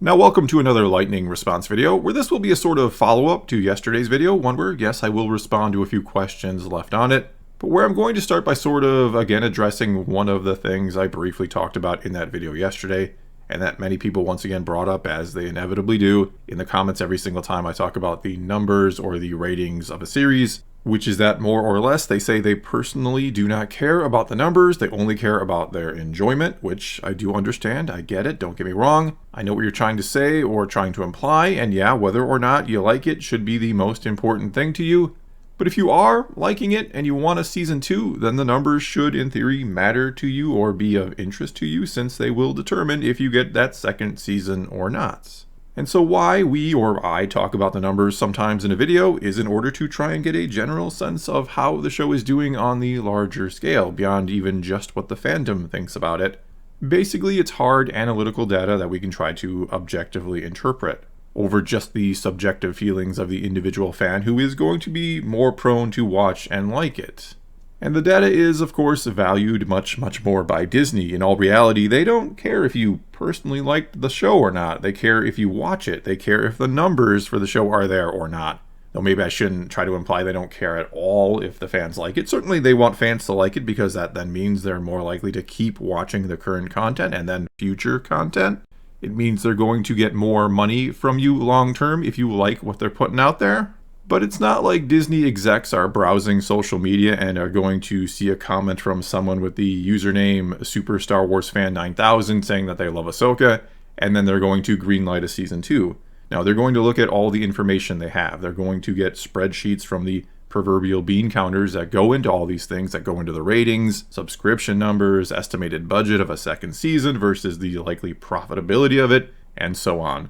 Now welcome to another lightning response video, where this will be a sort of follow-up to yesterday's video, one where, yes, I will respond to a few questions left on it, but where I'm going to start by sort of, again, addressing one of the things I briefly talked about in that video yesterday, and that many people once again brought up, as they inevitably do, in the comments every single time I talk about the numbers or the ratings of a series, which is that more or less they say they personally do not care about the numbers, they only care about their enjoyment, which I do understand, I get it, don't get me wrong. I know what you're trying to say or trying to imply, and yeah, whether or not you like it should be the most important thing to you. But if you are liking it and you want a season 2, then the numbers should in theory matter to you or be of interest to you, since they will determine if you get that second season or not. And so why we or I talk about the numbers sometimes in a video is in order to try and get a general sense of how the show is doing on the larger scale, beyond even just what the fandom thinks about it. Basically, it's hard analytical data that we can try to objectively interpret over just the subjective feelings of the individual fan who is going to be more prone to watch and like it. And the data is, of course, valued much more by Disney. In all reality, they don't care if you personally liked the show or not. They care if you watch it. They care if the numbers for the show are there or not. Though maybe I shouldn't try to imply they don't care at all if the fans like it. Certainly they want fans to like it, because that then means they're more likely to keep watching the current content and then future content. It means they're going to get more money from you long term if you like what they're putting out there. But it's not like Disney execs are browsing social media and are going to see a comment from someone with the username Super Star Wars Fan 9000 saying that they love Ahsoka, and then they're going to greenlight a season 2. Now, they're going to look at all the information they have. They're going to get spreadsheets from the proverbial bean counters that go into all these things, that go into the ratings, subscription numbers, estimated budget of a second season versus the likely profitability of it, and so on.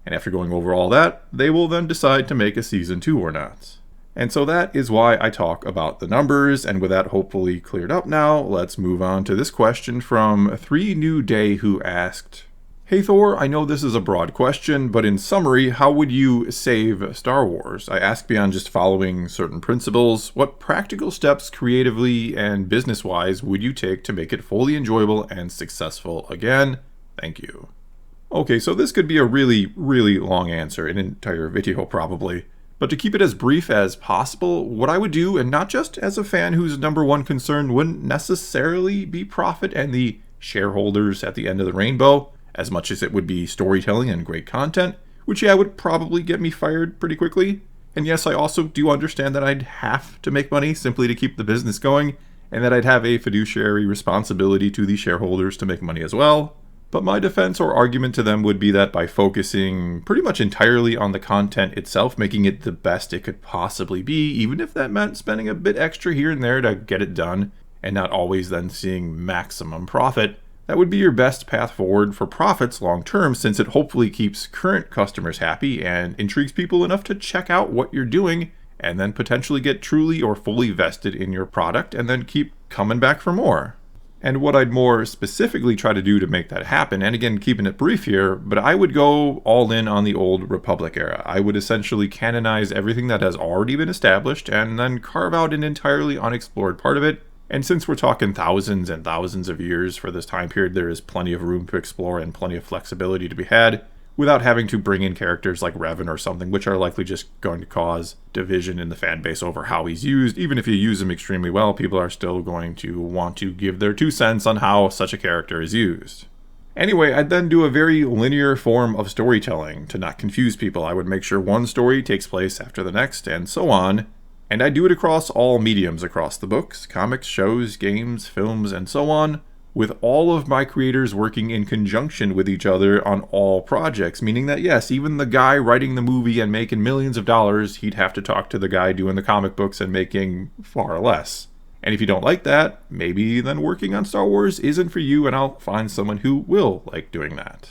And after going over all that, they will then decide to make a season 2 or not. And so that is why I talk about the numbers, and with that hopefully cleared up now, let's move on to this question from 3 New Day, who asked, "Hey Thor, I know this is a broad question, but in summary, how would you save Star Wars? I ask beyond just following certain principles. What practical steps creatively and business-wise would you take to make it fully enjoyable and successful again? Thank you." Okay, so this could be a really long answer, an entire video probably. But to keep it as brief as possible, what I would do, and not just as a fan whose number one concern wouldn't necessarily be profit and the shareholders at the end of the rainbow, as much as it would be storytelling and great content, which yeah, would probably get me fired pretty quickly. And yes, I also do understand that I'd have to make money simply to keep the business going, and that I'd have a fiduciary responsibility to the shareholders to make money as well. But my defense or argument to them would be that by focusing pretty much entirely on the content itself, making it the best it could possibly be, even if that meant spending a bit extra here and there to get it done, and not always then seeing maximum profit, that would be your best path forward for profits long term, since it hopefully keeps current customers happy and intrigues people enough to check out what you're doing, and then potentially get truly or fully vested in your product, and then keep coming back for more. And what I'd more specifically try to do to make that happen, and again keeping it brief here, but I would go all in on the old Republic era. I would essentially canonize everything that has already been established and then carve out an entirely unexplored part of it. And since we're talking thousands and thousands of years for this time period, there is plenty of room to explore and plenty of flexibility to be had, without having to bring in characters like Revan or something, which are likely just going to cause division in the fan base over how he's used. Even if you use him extremely well, people are still going to want to give their 2 cents on how such a character is used. Anyway, I'd then do a very linear form of storytelling to not confuse people. I would make sure one story takes place after the next, and so on. And I do it across all mediums, across the books, comics, shows, games, films, and so on, with all of my creators working in conjunction with each other on all projects, meaning that yes, even the guy writing the movie and making millions of dollars, he'd have to talk to the guy doing the comic books and making far less. And if you don't like that, maybe then working on Star Wars isn't for you, and I'll find someone who will like doing that.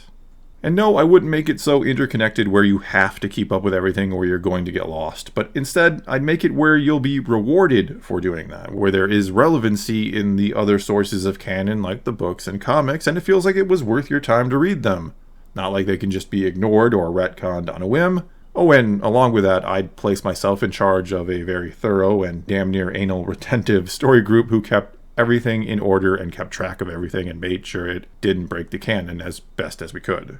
And no, I wouldn't make it so interconnected where you have to keep up with everything or you're going to get lost. But instead, I'd make it where you'll be rewarded for doing that, where there is relevancy in the other sources of canon like the books and comics, and it feels like it was worth your time to read them. Not like they can just be ignored or retconned on a whim. Oh, and along with that, I'd place myself in charge of a very thorough and damn near anal retentive story group who kept everything in order and kept track of everything and made sure it didn't break the canon as best as we could.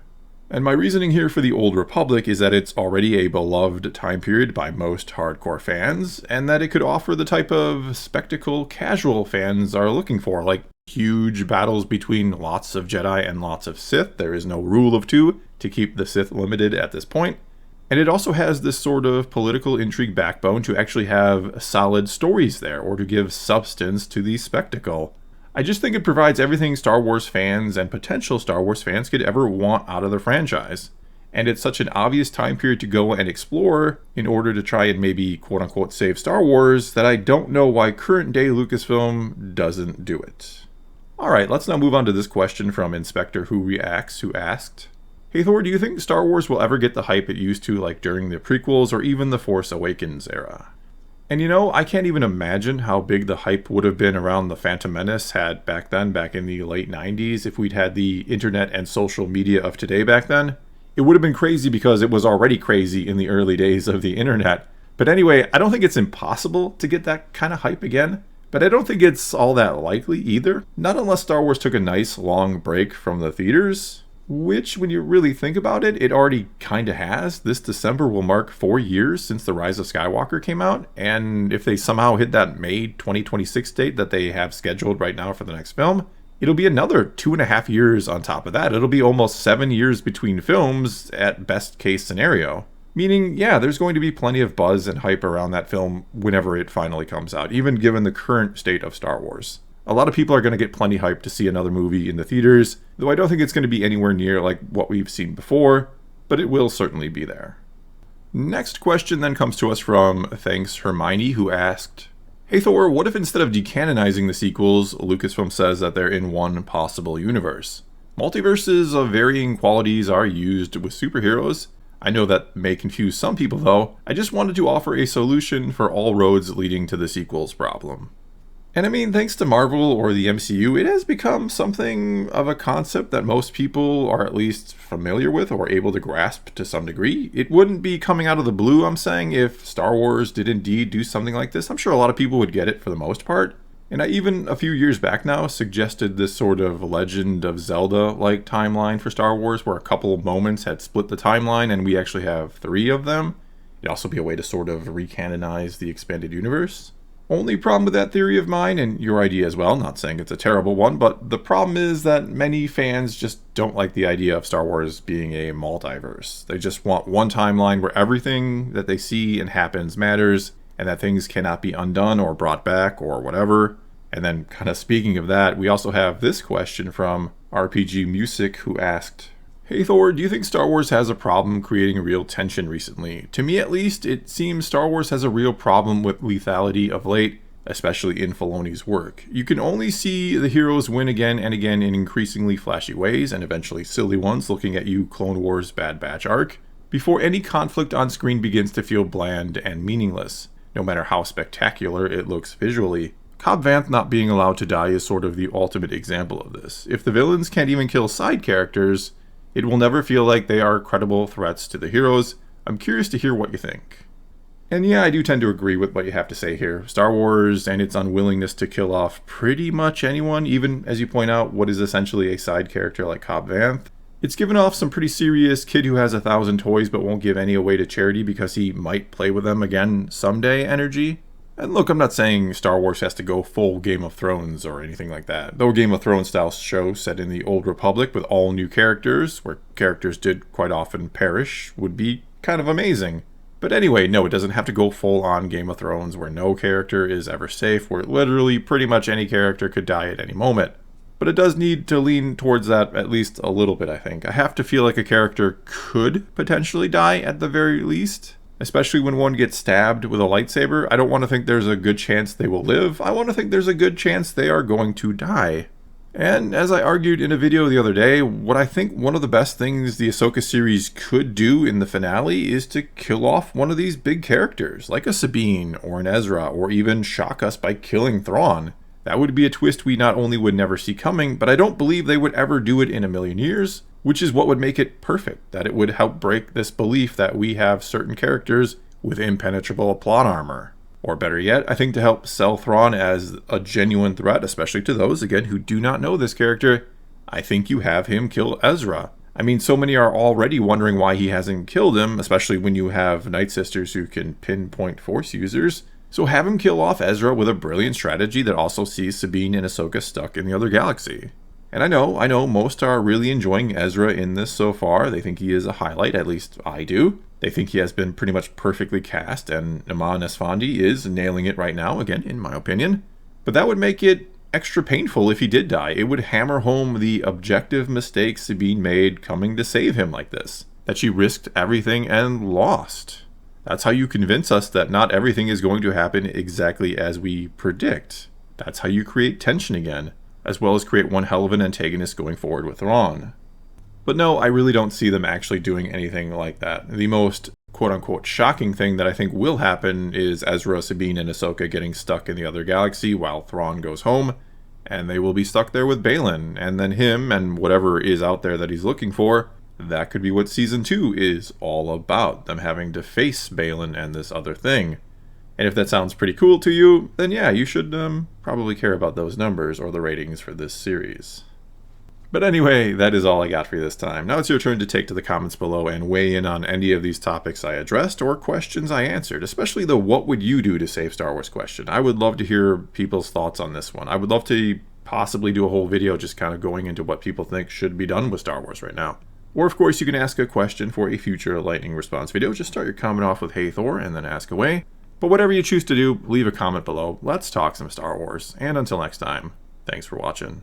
And my reasoning here for the Old Republic is that it's already a beloved time period by most hardcore fans, and that it could offer the type of spectacle casual fans are looking for, like huge battles between lots of Jedi and lots of Sith. There is no rule of two to keep the Sith limited at this point. And it also has this sort of political intrigue backbone to actually have solid stories there, or to give substance to the spectacle. I just think it provides everything Star Wars fans and potential Star Wars fans could ever want out of the franchise. And it's such an obvious time period to go and explore in order to try and maybe quote-unquote save Star Wars that I don't know why current-day Lucasfilm doesn't do it. Alright, let's now move on to this question from Inspector Who Reacts, who asked, "Hey Thor, do you think Star Wars will ever get the hype it used to, like during the prequels or even the Force Awakens era?" And you know, I can't even imagine how big the hype would have been around the Phantom Menace had back then, back in the late 90s, if we'd had the internet and social media of today back then. It would have been crazy because it was already crazy in the early days of the internet. But anyway, I don't think it's impossible to get that kind of hype again. But I don't think it's all that likely either. Not unless Star Wars took a nice long break from the theaters. Which, when you really think about it, it already kinda has. This December will mark 4 years since The Rise of Skywalker came out, and if they somehow hit that May 2026 date that they have scheduled right now for the next film, it'll be another 2.5 years on top of that. It'll be almost 7 years between films at best case scenario. Meaning, yeah, there's going to be plenty of buzz and hype around that film whenever it finally comes out, even given the current state of Star Wars. A lot of people are going to get plenty hyped to see another movie in the theaters, though I don't think it's going to be anywhere near like what we've seen before, but it will certainly be there. Next question then comes to us from Thanks Hermione, who asked, "Hey Thor, what if instead of decanonizing the sequels, Lucasfilm says that they're in one possible universe? Multiverses of varying qualities are used with superheroes. I know that may confuse some people though. I just wanted to offer a solution for all roads leading to the sequels problem." And I mean, thanks to Marvel or the MCU, it has become something of a concept that most people are at least familiar with or able to grasp to some degree. It wouldn't be coming out of the blue, I'm saying, if Star Wars did indeed do something like this. I'm sure a lot of people would get it for the most part. And I even, a few years back now, suggested this sort of Legend of Zelda-like timeline for Star Wars, where a couple of moments had split the timeline and we actually have 3 of them. It'd also be a way to sort of recanonize the expanded universe. Only problem with that theory of mine, and your idea as well, not saying it's a terrible one, but the problem is that many fans just don't like the idea of Star Wars being a multiverse. They just want one timeline where everything that they see and happens matters, and that things cannot be undone or brought back or whatever. And then, kind of speaking of that, we also have this question from RPG Music, who asked, "Hey Thor, do you think Star Wars has a problem creating real tension recently? To me at least, it seems Star Wars has a real problem with lethality of late, especially in Filoni's work. You can only see the heroes win again and again in increasingly flashy ways, and eventually silly ones, looking at you Clone Wars Bad Batch arc, before any conflict on screen begins to feel bland and meaningless, no matter how spectacular it looks visually. Cobb Vanth not being allowed to die is sort of the ultimate example of this. If the villains can't even kill side characters, it will never feel like they are credible threats to the heroes. I'm curious to hear what you think." And yeah, I do tend to agree with what you have to say here. Star Wars and its unwillingness to kill off pretty much anyone, even as you point out what is essentially a side character like Cobb Vanth. It's given off some pretty serious kid who has 1,000 toys but won't give any away to charity because he might play with them again someday energy. And look, I'm not saying Star Wars has to go full Game of Thrones or anything like that. Though a Game of Thrones style show set in the Old Republic with all new characters, where characters did quite often perish, would be kind of amazing. But anyway, no, it doesn't have to go full on Game of Thrones where no character is ever safe, where literally pretty much any character could die at any moment. But it does need to lean towards that at least a little bit, I think. I have to feel like a character could potentially die at the very least. Especially when one gets stabbed with a lightsaber. I don't want to think there's a good chance they will live. I want to think there's a good chance they are going to die. And as I argued in a video the other day, what I think one of the best things the Ahsoka series could do in the finale is to kill off one of these big characters, like a Sabine or an Ezra, or even shock us by killing Thrawn. That would be a twist we not only would never see coming, but I don't believe they would ever do it in a million years. Which is what would make it perfect, that it would help break this belief that we have certain characters with impenetrable plot armor. Or better yet, I think to help sell Thrawn as a genuine threat, especially to those, again, who do not know this character, I think you have him kill Ezra. I mean, so many are already wondering why he hasn't killed him, especially when you have Night Sisters who can pinpoint Force users. So have him kill off Ezra with a brilliant strategy that also sees Sabine and Ahsoka stuck in the other galaxy. And I know, most are really enjoying Ezra in this so far. They think he is a highlight, at least I do. They think he has been pretty much perfectly cast, and Iman Esfandi is nailing it right now, again, in my opinion. But that would make it extra painful if he did die. It would hammer home the objective mistakes Sabine made coming to save him like this. That she risked everything and lost. That's how you convince us that not everything is going to happen exactly as we predict. That's how you create tension again, as well as create one hell of an antagonist going forward with Thrawn. But no, I really don't see them actually doing anything like that. The most quote-unquote shocking thing that I think will happen is Ezra, Sabine, and Ahsoka getting stuck in the other galaxy while Thrawn goes home, and they will be stuck there with Baylan, and then him and whatever is out there that he's looking for. That could be what Season 2 is all about, them having to face Baylan and this other thing. And if that sounds pretty cool to you, then yeah, you should probably care about those numbers or the ratings for this series. But anyway, that is all I got for you this time. Now it's your turn to take to the comments below and weigh in on any of these topics I addressed or questions I answered, especially the what would you do to save Star Wars question. I would love to hear people's thoughts on this one. I would love to possibly do a whole video just kind of going into what people think should be done with Star Wars right now. Or of course you can ask a question for a future lightning response video. Just start your comment off with "Hey Thor" and then ask away. But whatever you choose to do, leave a comment below. Let's talk some Star Wars. And until next time, thanks for watching.